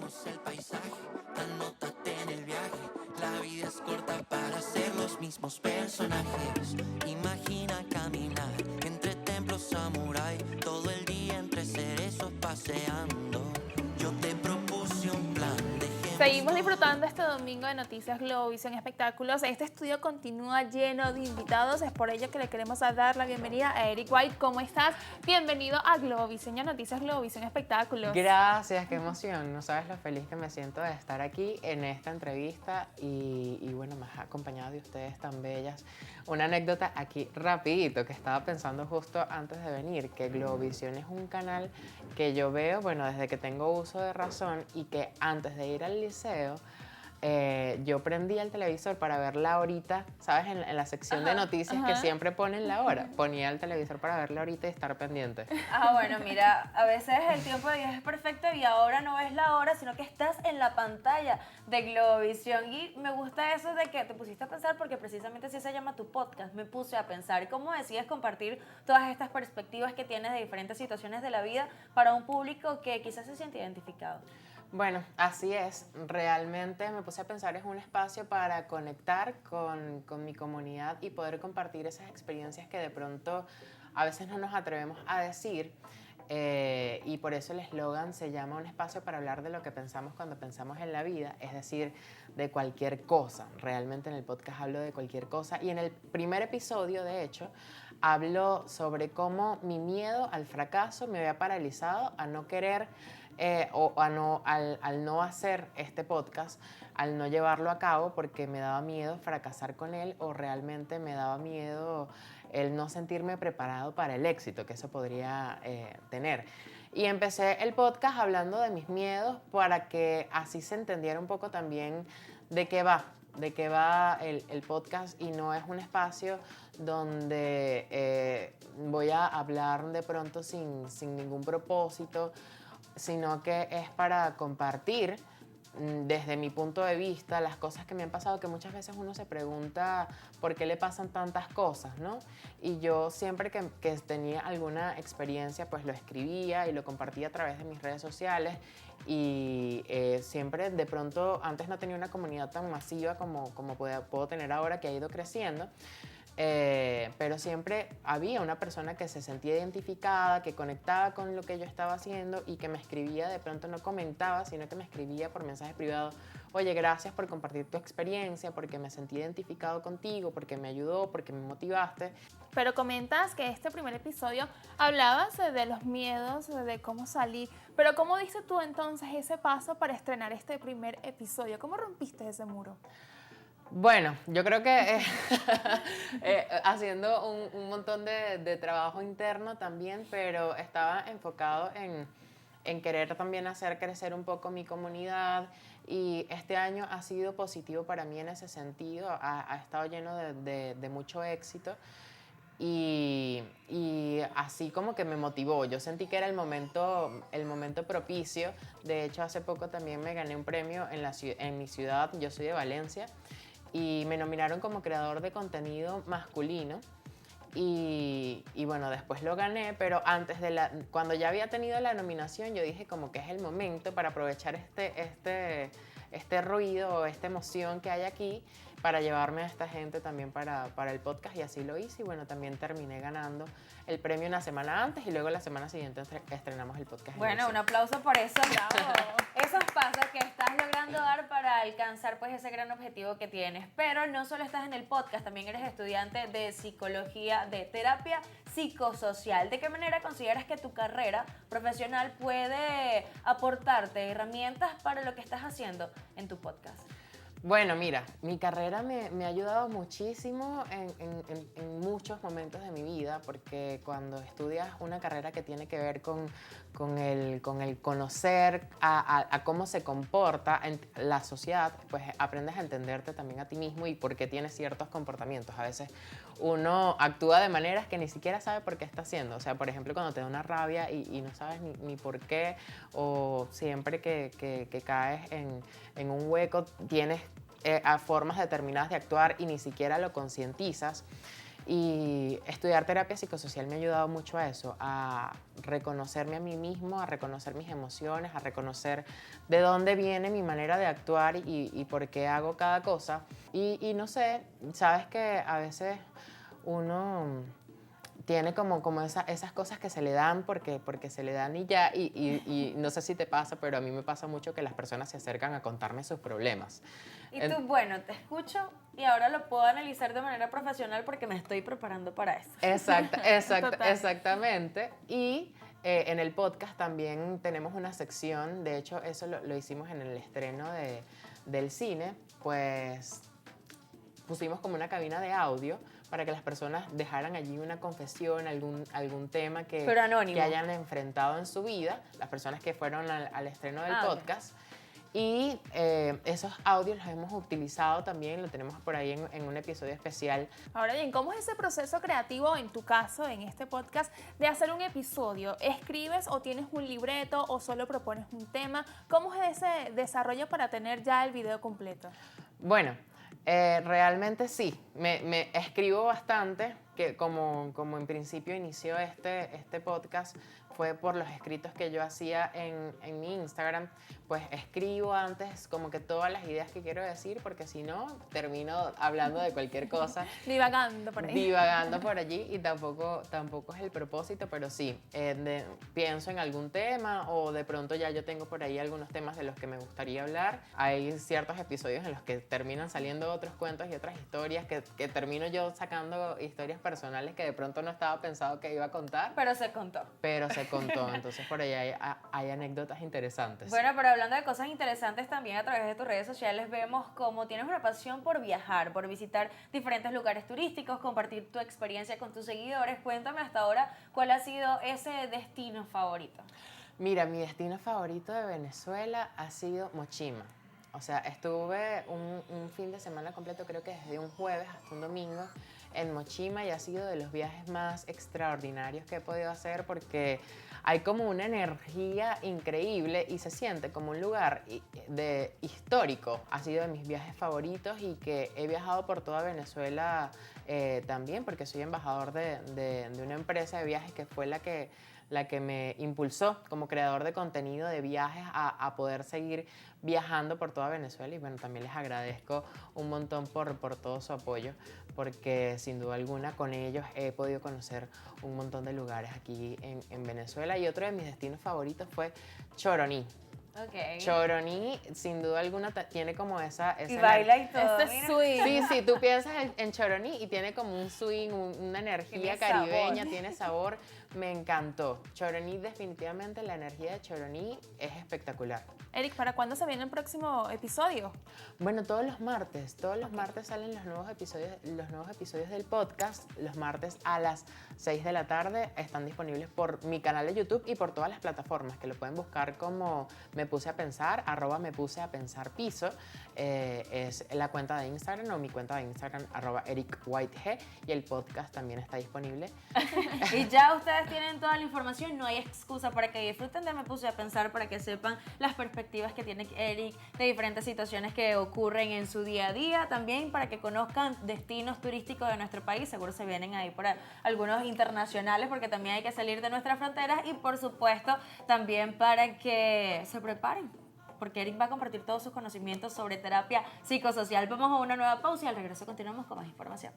cambiemos el paisaje, anótate en el viaje. La vida es corta para ser los mismos personajes. Imagina caminar entre templos samurái, todo el día entre cerezos paseando. Yo te propuse un plan, Seguimos disfrutando este domingo de Noticias Globovisión Espectáculos. Este estudio continúa lleno de invitados, es por ello que le queremos dar la bienvenida a Eric White. ¿Cómo estás? Bienvenido a Globovisión y a Noticias Globovisión Espectáculos. Gracias, qué emoción. No sabes lo feliz que me siento de estar aquí en esta entrevista y bueno, más acompañado de ustedes tan bellas. Una anécdota aquí rapidito que estaba pensando justo antes de venir, que Globovisión es un canal que yo veo, bueno, desde que tengo uso de razón y que antes de ir al liceo, yo prendía el televisor para ver la horita, ¿sabes? En la sección de noticias que siempre ponen la hora. Ponía el televisor para ver la horita y estar pendiente. Bueno, mira, a veces el tiempo de Dios es perfecto y ahora no ves la hora, sino que estás en la pantalla de Globovisión. Y me gusta eso de que te pusiste a pensar, porque precisamente así se llama tu podcast. Me puse a pensar cómo decides compartir todas estas perspectivas que tienes de diferentes situaciones de la vida para un público que quizás se siente identificado. Bueno, así es. Realmente me puse a pensar, es un espacio para conectar con mi comunidad y poder compartir esas experiencias que de pronto a veces no nos atrevemos a decir. Y por eso el eslogan se llama un espacio para hablar de lo que pensamos cuando pensamos en la vida, es decir, de cualquier cosa. Realmente en el podcast hablo de cualquier cosa y en el primer episodio, de hecho, hablo sobre cómo mi miedo al fracaso me había paralizado a no querer al no hacer este podcast, al no llevarlo a cabo porque me daba miedo fracasar con él o realmente me daba miedo el no sentirme preparado para el éxito que eso podría tener. Y empecé el podcast hablando de mis miedos para que así se entendiera un poco también de qué va el podcast y no es un espacio donde voy a hablar de pronto sin ningún propósito, sino que es para compartir desde mi punto de vista las cosas que me han pasado, que muchas veces uno se pregunta por qué le pasan tantas cosas, ¿no? Y yo siempre que tenía alguna experiencia, pues lo escribía y lo compartía a través de mis redes sociales y siempre de pronto, antes no tenía una comunidad tan masiva como puedo tener ahora, que ha ido creciendo. Pero siempre había una persona que se sentía identificada, que conectaba con lo que yo estaba haciendo y que me escribía, de pronto no comentaba, sino que me escribía por mensaje privado: oye, gracias por compartir tu experiencia, porque me sentí identificado contigo, porque me ayudó, porque me motivaste. Pero comentas que este primer episodio hablabas de los miedos, de cómo salir, pero ¿cómo diste tú entonces ese paso para estrenar este primer episodio? ¿Cómo rompiste ese muro? Bueno, yo creo que haciendo un montón de trabajo interno también, pero estaba enfocado en querer también hacer crecer un poco mi comunidad y este año ha sido positivo para mí en ese sentido, ha estado lleno de mucho éxito. Y así como que me motivó, yo sentí que era el momento propicio. De hecho, hace poco también me gané un premio en mi ciudad, yo soy de Valencia, y me nominaron como creador de contenido masculino. Y bueno, después lo gané, pero cuando ya había tenido la nominación, yo dije como que es el momento para aprovechar este ruido, esta emoción que hay aquí, para llevarme a esta gente también para el podcast, y así lo hice. Y bueno, también terminé ganando el premio una semana antes y luego la semana siguiente estrenamos el podcast. Bueno, un aplauso por eso. ¡Bravo! Esos pasos que estás logrando dar para alcanzar pues ese gran objetivo que tienes. Pero no solo estás en el podcast, también eres estudiante de psicología, de terapia psicosocial. ¿De qué manera consideras que tu carrera profesional puede aportarte herramientas para lo que estás haciendo en tu podcast? Bueno, mira, mi carrera me ha ayudado muchísimo en muchos momentos de mi vida, porque cuando estudias una carrera que tiene que ver con el conocer a cómo se comporta la sociedad, pues aprendes a entenderte también a ti mismo y por qué tienes ciertos comportamientos. A veces uno actúa de maneras que ni siquiera sabe por qué está haciendo. O sea, por ejemplo, cuando te da una rabia y no sabes ni por qué, o siempre que caes en un hueco, tienes a formas determinadas de actuar y ni siquiera lo concientizas. Y estudiar terapia psicosocial me ha ayudado mucho a eso, a reconocerme a mí mismo, a reconocer mis emociones, a reconocer de dónde viene mi manera de actuar y por qué hago cada cosa. Y no sé, sabes que a veces uno tiene como esas cosas que se le dan porque se le dan y ya, y no sé si te pasa, pero a mí me pasa mucho que las personas se acercan a contarme sus problemas. Y tú, bueno, te escucho y ahora lo puedo analizar de manera profesional porque me estoy preparando para eso. Total. Exactamente. Y en el podcast también tenemos una sección, de hecho eso lo hicimos en el estreno del cine, pues pusimos como una cabina de audio para que las personas dejaran allí una confesión, algún tema Pero anónimo. que hayan enfrentado en su vida, las personas que fueron al estreno del Ok. podcast. Y esos audios los hemos utilizado también, lo tenemos por ahí en un episodio especial. Ahora bien, ¿cómo es ese proceso creativo en tu caso, en este podcast, de hacer un episodio? ¿Escribes o tienes un libreto o solo propones un tema? ¿Cómo es ese desarrollo para tener ya el video completo? Bueno, realmente sí, me escribo bastante, que como en principio inició este podcast, fue por los escritos que yo hacía en mi Instagram, pues escribo antes como que todas las ideas que quiero decir, porque si no, termino hablando de cualquier cosa. Divagando por ahí. Divagando por allí y tampoco es el propósito, pero sí, pienso en algún tema o de pronto ya yo tengo por ahí algunos temas de los que me gustaría hablar. Hay ciertos episodios en los que terminan saliendo otros cuentos y otras historias que termino yo sacando historias personales que de pronto no estaba pensado que iba a contar, Pero se contó. pero se contó, entonces por ahí hay anécdotas interesantes. Bueno, pero hablando de cosas interesantes también a través de tus redes sociales vemos cómo tienes una pasión por viajar, por visitar diferentes lugares turísticos, compartir tu experiencia con tus seguidores. Cuéntame hasta ahora cuál ha sido ese destino favorito. Mira, mi destino favorito de Venezuela ha sido Mochima. O sea, estuve un fin de semana completo, creo que desde un jueves hasta un domingo, en Mochima y ha sido de los viajes más extraordinarios que he podido hacer porque hay como una energía increíble y se siente como un lugar histórico. Ha sido de mis viajes favoritos y que he viajado por toda Venezuela también porque soy embajador de una empresa de viajes que fue la que me impulsó como creador de contenido de viajes a poder seguir viajando por toda Venezuela y bueno, también les agradezco un montón por todo su apoyo porque sin duda alguna con ellos he podido conocer un montón de lugares aquí en Venezuela y otro de mis destinos favoritos fue Choroní. Ok. Choroní, sin duda alguna, tiene como esa Y baila y todo. Este mira. swing. Sí, sí, tú piensas en Choroní y tiene como un swing, una energía Tiene caribeña, sabor. tiene sabor. Me encantó. Choroní, definitivamente la energía de Choroní es espectacular. Eric, ¿para cuándo se viene el próximo episodio? Bueno, todos los martes salen los nuevos episodios del podcast. Los martes a las 6 de la tarde están disponibles por mi canal de YouTube y por todas las plataformas que lo pueden buscar como Me Puse a Pensar, @mepusea_pensar_piso. Es la cuenta de Instagram o mi cuenta de Instagram, @ericwhiteg, y el podcast también está disponible. Y ya ustedes tienen toda la información, no hay excusa para que disfruten de Me Puse a Pensar, para que sepan las perspectivas que tiene Eric de diferentes situaciones que ocurren en su día a día, también para que conozcan destinos turísticos de nuestro país, seguro se vienen ahí por algunos internacionales porque también hay que salir de nuestras fronteras y por supuesto también para que se preparen. Porque Eric va a compartir todos sus conocimientos sobre terapia psicosocial. Vamos a una nueva pausa y al regreso continuamos con más información.